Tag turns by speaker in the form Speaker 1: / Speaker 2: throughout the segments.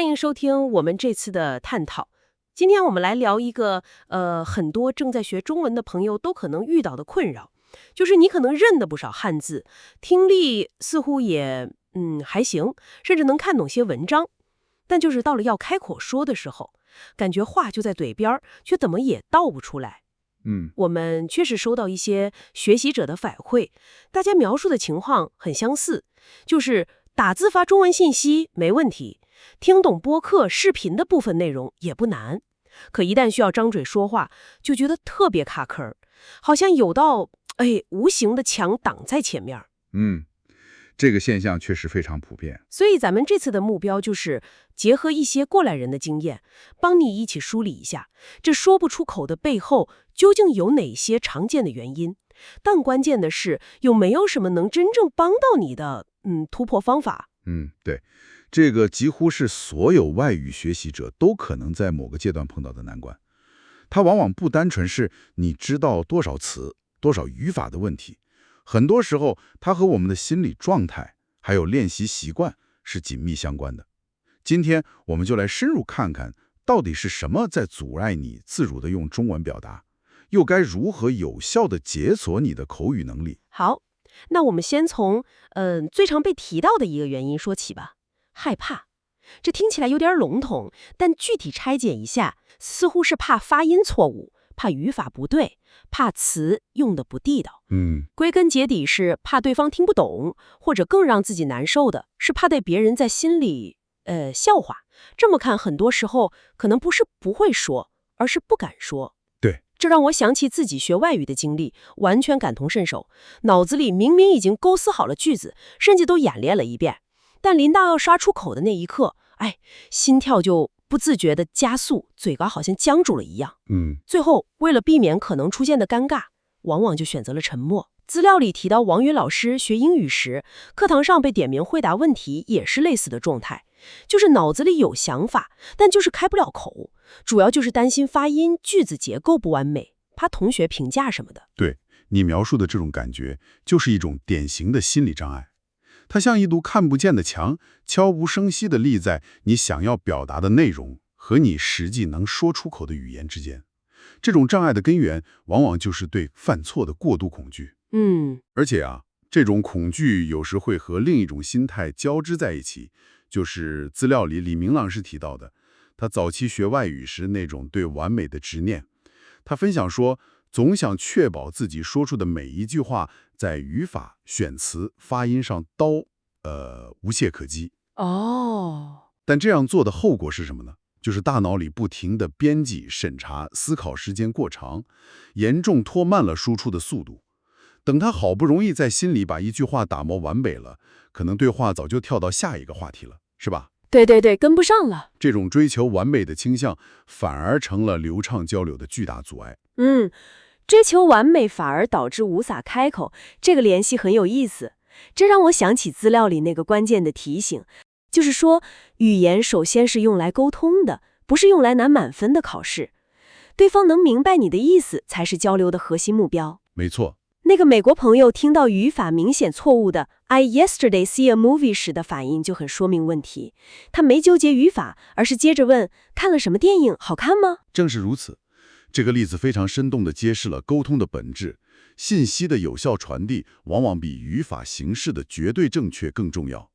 Speaker 1: 欢迎收听我们这次的探讨。今天我们来聊一个很多正在学中文的朋友都可能遇到的困扰，就是你可能认得不少汉字，听力似乎也还行，甚至能看懂些文章，但就是到了要开口说的时候，感觉话就在嘴边儿，却怎么也道不出来。我们确实收到一些学习者的反馈，大家描述的情况很相似，就是打字发中文信息没问题，听懂播客视频的部分内容也不难，可一旦需要张嘴说话，就觉得特别卡壳，好像有道无形的墙挡在前面。
Speaker 2: 这个现象确实非常普遍。
Speaker 1: 所以咱们这次的目标就是结合一些过来人的经验，帮你一起梳理一下，这说不出口的背后究竟有哪些常见的原因。但关键的是，有没有什么能真正帮到你的突破方法？
Speaker 2: 对，这个几乎是所有外语学习者都可能在某个阶段碰到的难关。它往往不单纯是你知道多少词、多少语法的问题，很多时候它和我们的心理状态还有练习习惯是紧密相关的。今天我们就来深入看看，到底是什么在阻碍你自如地用中文表达，又该如何有效地解锁你的口语能力。
Speaker 1: 好，那我们先从最常被提到的一个原因说起吧，害怕。这听起来有点笼统，但具体拆解一下，似乎是怕发音错误，怕语法不对，怕词用得不地道。归根结底是怕对方听不懂，或者更让自己难受的是怕被别人在心里笑话。这么看，很多时候可能不是不会说，而是不敢说。
Speaker 2: 对，
Speaker 1: 这让我想起自己学外语的经历，完全感同身受。脑子里明明已经构思好了句子，甚至都演练了一遍，但临到要刷出口的那一刻，心跳就不自觉地加速，嘴巴好像僵住了一样。最后为了避免可能出现的尴尬，往往就选择了沉默。资料里提到王宇老师学英语时，课堂上被点名回答问题也是类似的状态，就是脑子里有想法，但就是开不了口，主要就是担心发音、句子结构不完美，怕同学评价什么的。
Speaker 2: 对，你描述的这种感觉，就是一种典型的心理障碍。它像一堵看不见的墙，悄无声息地立在你想要表达的内容和你实际能说出口的语言之间。这种障碍的根源，往往就是对犯错的过度恐惧。而且这种恐惧有时会和另一种心态交织在一起，就是资料里李明老师提到的，他早期学外语时那种对完美的执念。他分享说，总想确保自己说出的每一句话在语法、选词、发音上都无懈可击。但这样做的后果是什么呢？就是大脑里不停地编辑、审查，思考时间过长，严重拖慢了输出的速度。等他好不容易在心里把一句话打磨完美了，可能对话早就跳到下一个话题了，是吧？
Speaker 1: 对，跟不上了。
Speaker 2: 这种追求完美的倾向，反而成了流畅交流的巨大阻碍。
Speaker 1: 追求完美反而导致无法开口，这个联系很有意思。这让我想起资料里那个关键的提醒，就是说，语言首先是用来沟通的，不是用来拿满分的考试。对方能明白你的意思，才是交流的核心目标。
Speaker 2: 没错。
Speaker 1: 那个美国朋友听到语法明显错误的 I yesterday see a movie 时的反应就很说明问题。他没纠结语法，而是接着问，看了什么电影，好看吗？
Speaker 2: 正是如此。这个例子非常生动地揭示了沟通的本质，信息的有效传递往往比语法形式的绝对正确更重要。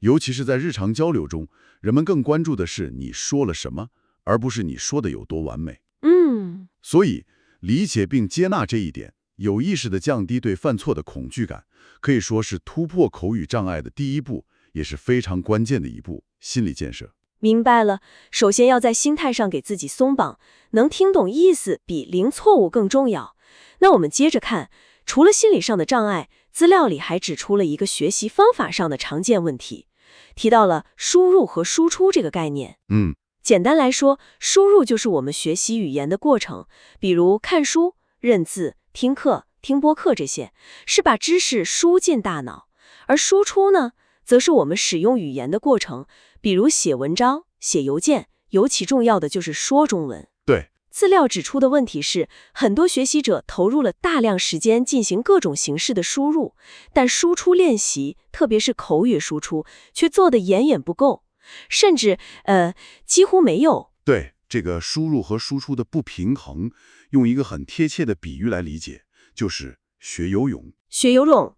Speaker 2: 尤其是在日常交流中，人们更关注的是你说了什么，而不是你说的有多完美。所以理解并接纳这一点，有意识地降低对犯错的恐惧感，可以说是突破口语障碍的第一步，也是非常关键的一步，心理建设。
Speaker 1: 明白了，首先要在心态上给自己松绑，能听懂意思比零错误更重要。那我们接着看，除了心理上的障碍，资料里还指出了一个学习方法上的常见问题，提到了输入和输出这个概念。简单来说，输入就是我们学习语言的过程，比如看书、认字、听课、听播客，这些是把知识输进大脑，而输出呢，则是我们使用语言的过程，比如写文章、写邮件，尤其重要的就是说中文。
Speaker 2: 对，
Speaker 1: 资料指出的问题是，很多学习者投入了大量时间进行各种形式的输入，但输出练习，特别是口语输出，却做得远远不够。甚至几乎没有。
Speaker 2: 对，这个输入和输出的不平衡，用一个很贴切的比喻来理解，就是学游泳。
Speaker 1: 学游泳，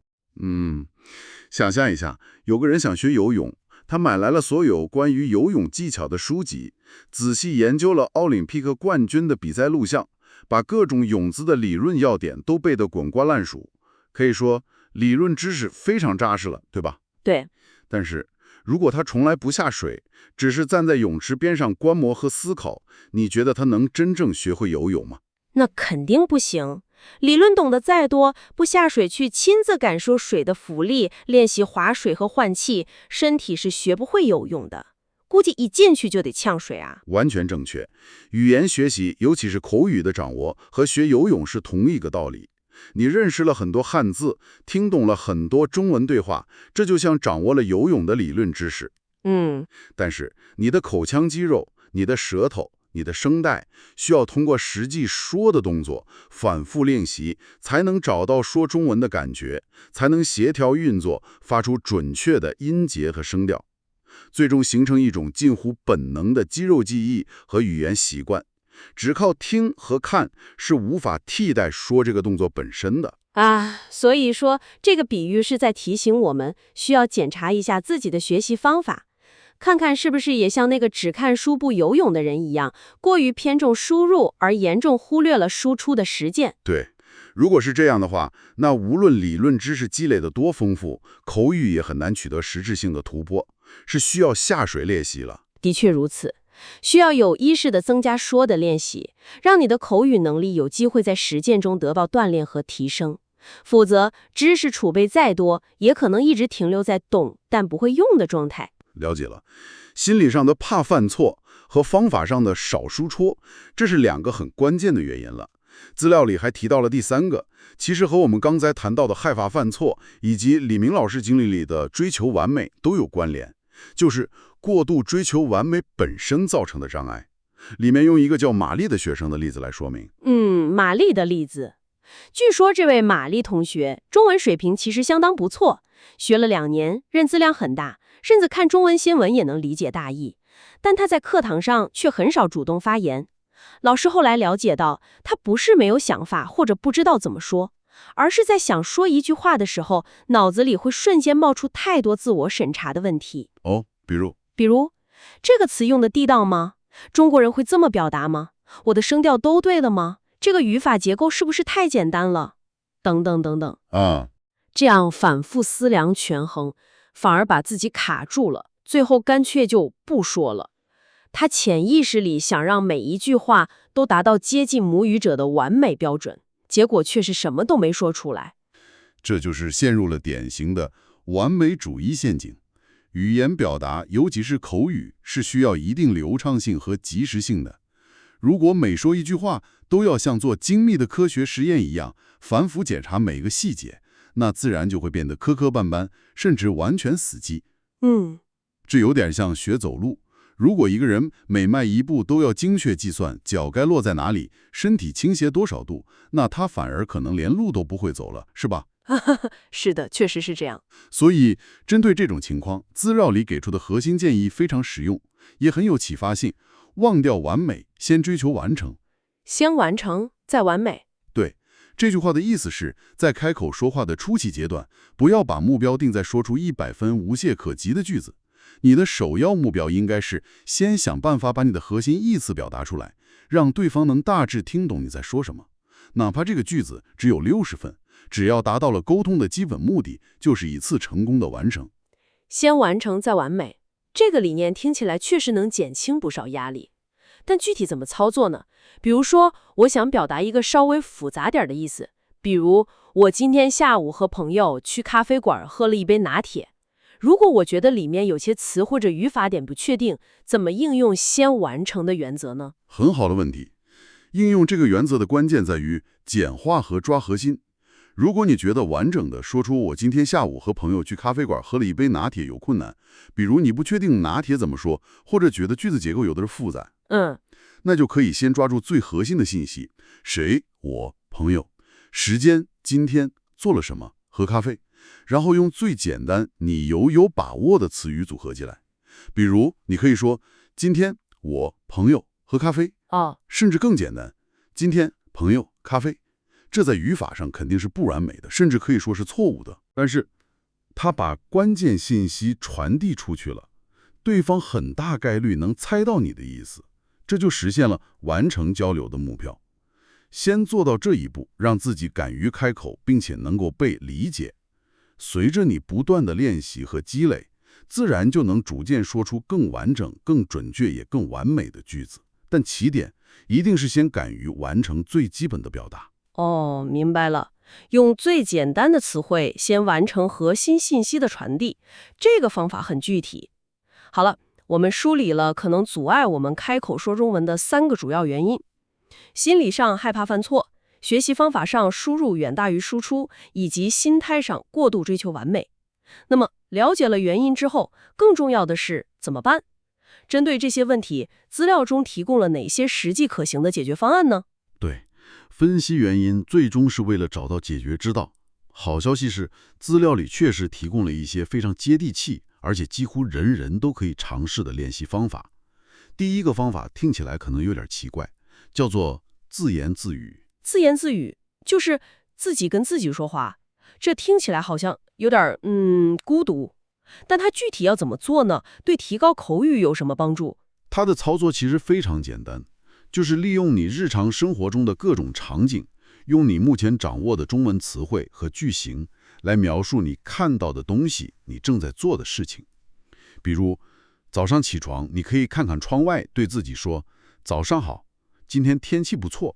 Speaker 2: 想象一下，有个人想学游泳，他买来了所有关于游泳技巧的书籍，仔细研究了奥林匹克冠军的比赛录像，把各种泳姿的理论要点都背得滚瓜烂熟，可以说理论知识非常扎实了，对吧？
Speaker 1: 对，
Speaker 2: 但是如果他从来不下水，只是站在泳池边上观摩和思考，你觉得他能真正学会游泳吗？
Speaker 1: 那肯定不行。理论懂得再多，不下水去亲自感受水的浮力，练习划水和换气，身体是学不会游泳的。估计一进去就得呛水啊。
Speaker 2: 完全正确。语言学习，尤其是口语的掌握，和学游泳是同一个道理。你认识了很多汉字，听懂了很多中文对话，这就像掌握了游泳的理论知识。但是你的口腔肌肉、你的舌头、你的声带，需要通过实际说的动作，反复练习，才能找到说中文的感觉，才能协调运作，发出准确的音节和声调，最终形成一种近乎本能的肌肉记忆和语言习惯。只靠听和看是无法替代说这个动作本身的。
Speaker 1: 所以说这个比喻是在提醒我们，需要检查一下自己的学习方法，看看是不是也像那个只看书不游泳的人一样，过于偏重输入而严重忽略了输出的实践。
Speaker 2: 对，如果是这样的话，那无论理论知识积累的多丰富，口语也很难取得实质性的突破，是需要下水练习了。
Speaker 1: 的确如此，需要有意识地增加说的练习，让你的口语能力有机会在实践中得到锻炼和提升。否则，知识储备再多，也可能一直停留在懂但不会用的状态。
Speaker 2: 了解了，心理上的怕犯错和方法上的少输出，这是两个很关键的原因了。资料里还提到了第三个，其实和我们刚才谈到的害怕犯错，以及李明老师经历里的追求完美都有关联，就是过度追求完美本身造成的障碍。里面用一个叫玛丽的学生的例子来说明。
Speaker 1: 玛丽的例子。据说这位玛丽同学中文水平其实相当不错，学了2年，认字量很大，甚至看中文新闻也能理解大意。但她在课堂上却很少主动发言。老师后来了解到，她不是没有想法或者不知道怎么说，而是在想说一句话的时候，脑子里会瞬间冒出太多自我审查的问题。
Speaker 2: 比如
Speaker 1: 这个词用的地道吗？中国人会这么表达吗？我的声调都对了吗？这个语法结构是不是太简单了？等等等等。这样反复思量权衡，反而把自己卡住了，最后干脆就不说了。他潜意识里想让每一句话都达到接近母语者的完美标准，结果却是什么都没说出来。
Speaker 2: 这就是陷入了典型的完美主义陷阱。语言表达，尤其是口语，是需要一定流畅性和及时性的。如果每说一句话都要像做精密的科学实验一样，反复检查每个细节，那自然就会变得磕磕绊绊，甚至完全死记。这有点像学走路。如果一个人每迈一步都要精确计算脚该落在哪里，身体倾斜多少度，那他反而可能连路都不会走了，是吧？
Speaker 1: 是的，确实是这样。
Speaker 2: 所以，针对这种情况，资料里给出的核心建议非常实用，也很有启发性。忘掉完美，先追求完成。
Speaker 1: 先完成，再完美。
Speaker 2: 对，这句话的意思是在开口说话的初期阶段，不要把目标定在说出100分无懈可击的句子。你的首要目标应该是先想办法把你的核心意思表达出来，让对方能大致听懂你在说什么。哪怕这个句子只有60分，只要达到了沟通的基本目的，就是一次成功的完成。
Speaker 1: 先完成再完美，这个理念听起来确实能减轻不少压力。但具体怎么操作呢？比如说，我想表达一个稍微复杂点的意思，比如我今天下午和朋友去咖啡馆喝了一杯拿铁。如果我觉得里面有些词或者语法点不确定，怎么应用先完成的原则呢？
Speaker 2: 很好的问题。应用这个原则的关键在于简化和抓核心。如果你觉得完整的说出我今天下午和朋友去咖啡馆喝了一杯拿铁有困难，比如你不确定拿铁怎么说，或者觉得句子结构有的是复杂，那就可以先抓住最核心的信息：谁、我、朋友、时间、今天、做了什么、喝咖啡，然后用最简单、你有把握的词语组合起来。比如你可以说今天我朋友喝咖啡，甚至更简单，今天朋友咖啡。这在语法上肯定是不完美的，甚至可以说是错误的。但是，他把关键信息传递出去了，对方很大概率能猜到你的意思，这就实现了完成交流的目标。先做到这一步，让自己敢于开口，并且能够被理解。随着你不断的练习和积累，自然就能逐渐说出更完整、更准确也更完美的句子。但起点一定是先敢于完成最基本的表达。
Speaker 1: 哦，明白了。用最简单的词汇先完成核心信息的传递，这个方法很具体。好了，我们梳理了可能阻碍我们开口说中文的3个主要原因：心理上害怕犯错，学习方法上输入远大于输出，以及心态上过度追求完美。那么，了解了原因之后，更重要的是怎么办？针对这些问题，资料中提供了哪些实际可行的解决方案呢？
Speaker 3: 对，分析原因最终是为了找到解决之道。好消息是，资料里确实提供了一些非常接地气，而且几乎人人都可以尝试的练习方法。第一个方法听起来可能有点奇怪，叫做自言自语。
Speaker 1: 自言自语就是自己跟自己说话，这听起来好像有点孤独。但它具体要怎么做呢？对提高口语有什么帮助？
Speaker 3: 它的操作其实非常简单，就是利用你日常生活中的各种场景，用你目前掌握的中文词汇和句型来描述你看到的东西，你正在做的事情。比如，早上起床，你可以看看窗外，对自己说：“早上好，今天天气不错。”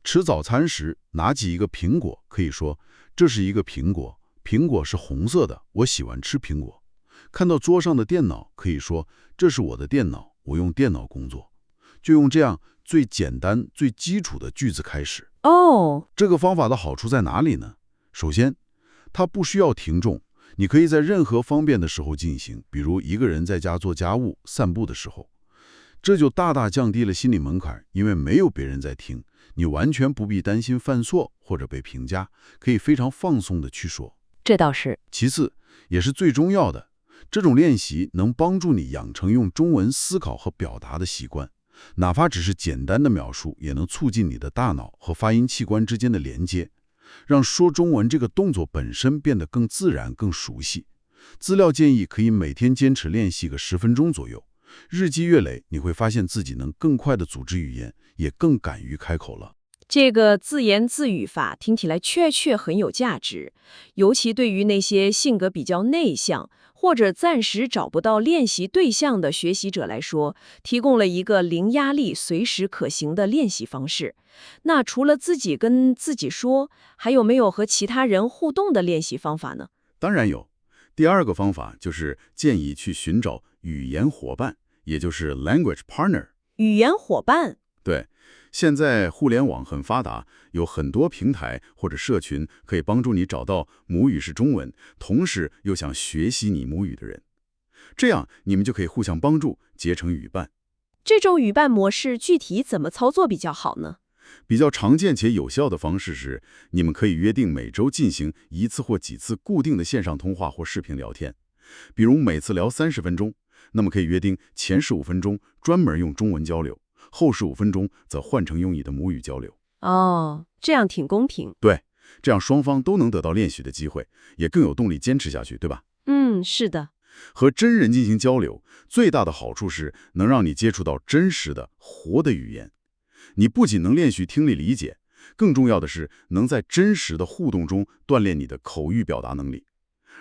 Speaker 3: 吃早餐时，拿起一个苹果，可以说：“这是一个苹果，苹果是红色的，我喜欢吃苹果。”看到桌上的电脑，可以说：“这是我的电脑，我用电脑工作。”就用这样最简单、最基础的句子开始。这个方法的好处在哪里呢？首先，它不需要听众，你可以在任何方便的时候进行，比如一个人在家做家务、散步的时候。这就大大降低了心理门槛，因为没有别人在听，你完全不必担心犯错或者被评价，可以非常放松地去说。
Speaker 1: 这倒是。
Speaker 3: 其次，也是最重要的，这种练习能帮助你养成用中文思考和表达的习惯。哪怕只是简单的描述，也能促进你的大脑和发音器官之间的连接，让说中文这个动作本身变得更自然、更熟悉。资料建议可以每天坚持练习个10分钟左右，日积月累，你会发现自己能更快地组织语言，也更敢于开口了。
Speaker 1: 这个自言自语法听起来确很有价值，尤其对于那些性格比较内向或者暂时找不到练习对象的学习者来说，提供了一个零压力、随时可行的练习方式。那除了自己跟自己说，还有没有和其他人互动的练习方法呢？
Speaker 2: 当然有。第二个方法就是建议去寻找语言伙伴，也就是 language partner。
Speaker 1: 语言伙伴？
Speaker 2: 对。现在互联网很发达，有很多平台或者社群可以帮助你找到母语是中文，同时又想学习你母语的人。这样你们就可以互相帮助，结成语伴。
Speaker 1: 这种语伴模式具体怎么操作比较好呢？
Speaker 2: 比较常见且有效的方式是，你们可以约定每周进行1次或几次固定的线上通话或视频聊天，比如每次聊30分钟，那么可以约定前15分钟专门用中文交流，后15分钟则换成用你的母语交流。
Speaker 1: 这样挺公平。
Speaker 2: 对，这样双方都能得到练习的机会，也更有动力坚持下去，对吧？
Speaker 1: 是的。
Speaker 2: 和真人进行交流，最大的好处是能让你接触到真实的、活的语言。你不仅能练习听力理解，更重要的是能在真实的互动中锻炼你的口语表达能力。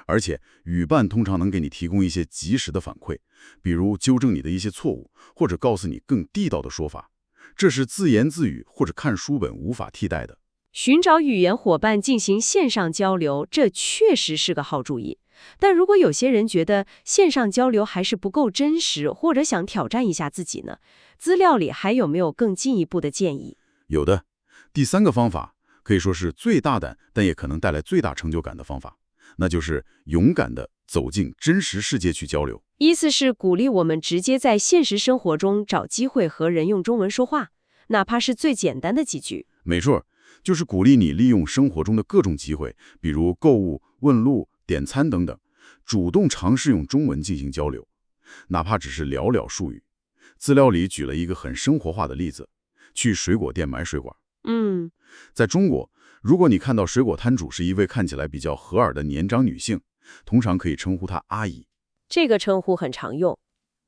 Speaker 2: 而且语伴通常能给你提供一些及时的反馈，比如纠正你的一些错误，或者告诉你更地道的说法。这是自言自语或者看书本无法替代的。
Speaker 1: 寻找语言伙伴进行线上交流，这确实是个好主意。但如果有些人觉得线上交流还是不够真实，或者想挑战一下自己呢？资料里还有没有更进一步的建议？
Speaker 2: 有的。第3个方法可以说是最大胆，但也可能带来最大成就感的方法，那就是勇敢地走进真实世界去交流。
Speaker 1: 意思是鼓励我们直接在现实生活中找机会和人用中文说话，哪怕是最简单的几句。
Speaker 2: 没错，就是鼓励你利用生活中的各种机会，比如购物、问路、点餐等等，主动尝试用中文进行交流。
Speaker 3: 哪怕只是寥寥数语。资料里举了一个很生活化的例子，去水果店买水果。在中国，如果你看到水果摊主是一位看起来比较和蔼的年长女性，通常可以称呼她阿姨。
Speaker 1: 这个称呼很常用。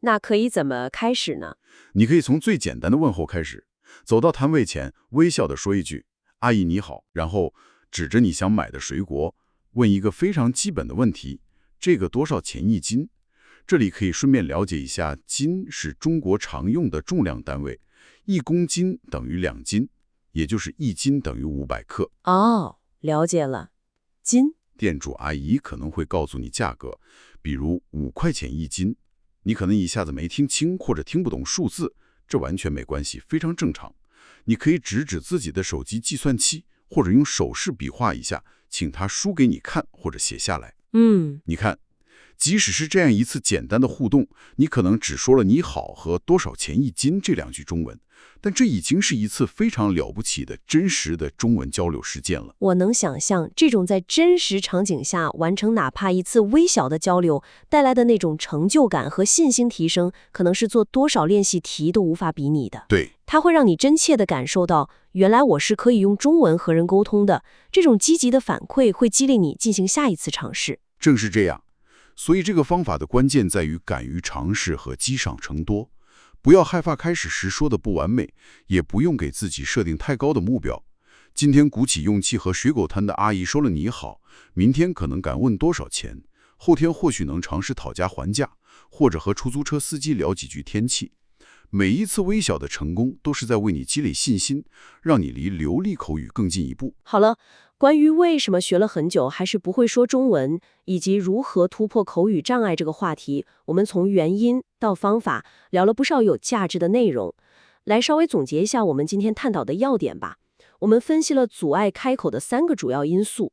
Speaker 1: 那可以怎么开始呢？
Speaker 3: 你可以从最简单的问候开始，走到摊位前，微笑地说一句“阿姨你好”，然后指着你想买的水果，问一个非常基本的问题：这个多少钱一斤？这里可以顺便了解一下，斤是中国常用的重量单位，1公斤等于2斤，也就是1斤等于500克。
Speaker 1: 哦，了解了。斤。
Speaker 3: 店主阿姨可能会告诉你价格，比如5块钱1斤。你可能一下子没听清或者听不懂数字，这完全没关系，非常正常。你可以指自己的手机计算器，或者用手势比划一下，请他输给你看或者写下来。你看，即使是这样一次简单的互动，你可能只说了你好和多少钱1斤这2句中文，但这已经是一次非常了不起的真实的中文交流实践了。
Speaker 1: 我能想象这种在真实场景下完成哪怕一次微小的交流带来的那种成就感和信心提升，可能是做多少练习题都无法比拟的。
Speaker 3: 对，
Speaker 1: 它会让你真切地感受到，原来我是可以用中文和人沟通的。这种积极的反馈会激励你进行下一次尝试。
Speaker 3: 正是这样，所以这个方法的关键在于敢于尝试和积少成多。不要害怕开始时说的不完美，也不用给自己设定太高的目标。今天鼓起勇气和水果摊的阿姨说了你好，明天可能敢问多少钱，后天或许能尝试讨价还价，或者和出租车司机聊几句天气。每一次微小的成功都是在为你积累信心，让你离流利口语更进一步。
Speaker 1: 好了，关于为什么学了很久还是不会说中文，以及如何突破口语障碍这个话题，我们从原因到方法聊了不少有价值的内容。来稍微总结一下我们今天探讨的要点吧。我们分析了阻碍开口的3个主要因素。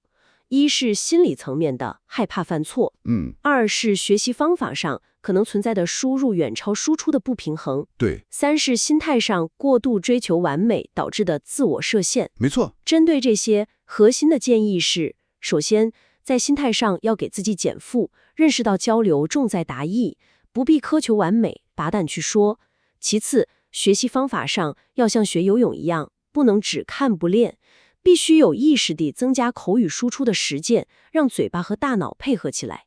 Speaker 1: 1是心理层面的害怕犯错，2是学习方法上可能存在的输入远超输出的不平衡，
Speaker 3: 对
Speaker 1: ，3是心态上过度追求完美导致的自我设限。
Speaker 3: 没错。
Speaker 1: 针对这些，核心的建议是：首先，在心态上要给自己减负，认识到交流重在达意，不必苛求完美，大胆去说。其次，学习方法上要像学游泳一样，不能只看不练，必须有意识地增加口语输出的实践，让嘴巴和大脑配合起来。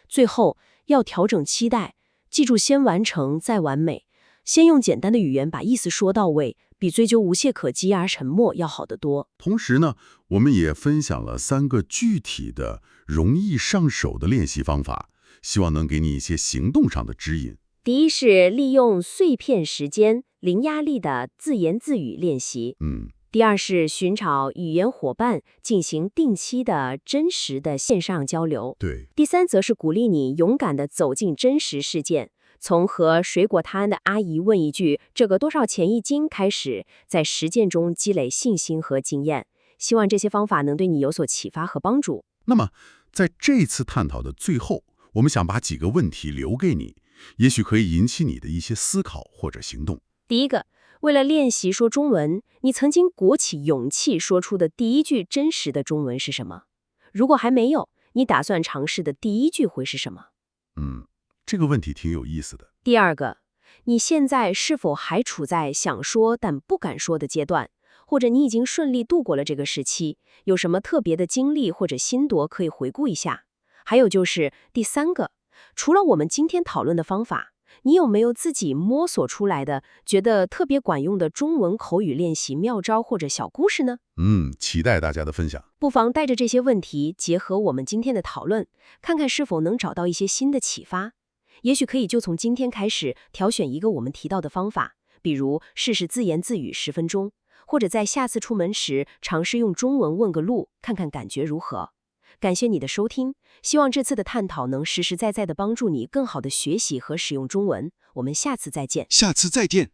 Speaker 1: 最后，要调整期待，记住先完成再完美，先用简单的语言把意思说到位，比追究无懈可击而沉默要好得多。
Speaker 3: 同时呢，我们也分享了3个具体的、容易上手的练习方法，希望能给你一些行动上的指引。
Speaker 1: 第一是利用碎片时间、零压力的自言自语练习。第二是寻找语言伙伴，进行定期的真实的线上交流。
Speaker 3: 对。
Speaker 1: 第三则是鼓励你勇敢地走进真实事件，从和水果摊的阿姨问一句“这个多少钱1斤”开始，在实践中积累信心和经验。希望这些方法能对你有所启发和帮助。
Speaker 3: 那么，在这次探讨的最后，我们想把几个问题留给你，也许可以引起你的一些思考或者行动。
Speaker 1: 第一个，为了练习说中文，你曾经鼓起勇气说出的第一句真实的中文是什么？如果还没有，你打算尝试的第一句会是什么？
Speaker 3: 这个问题挺有意思的。
Speaker 1: 第二个，你现在是否还处在想说但不敢说的阶段？或者你已经顺利度过了这个时期，有什么特别的经历或者心得可以回顾一下？还有就是第三个，除了我们今天讨论的方法，你有没有自己摸索出来的，觉得特别管用的中文口语练习妙招或者小故事呢？
Speaker 3: 期待大家的分享。
Speaker 1: 不妨带着这些问题，结合我们今天的讨论，看看是否能找到一些新的启发。也许可以就从今天开始，挑选一个我们提到的方法，比如试试自言自语10分钟，或者在下次出门时尝试用中文问个路，看看感觉如何。感谢你的收听，希望这次的探讨能实实在在地帮助你更好地学习和使用中文。我们下次再见。
Speaker 3: 下次再见。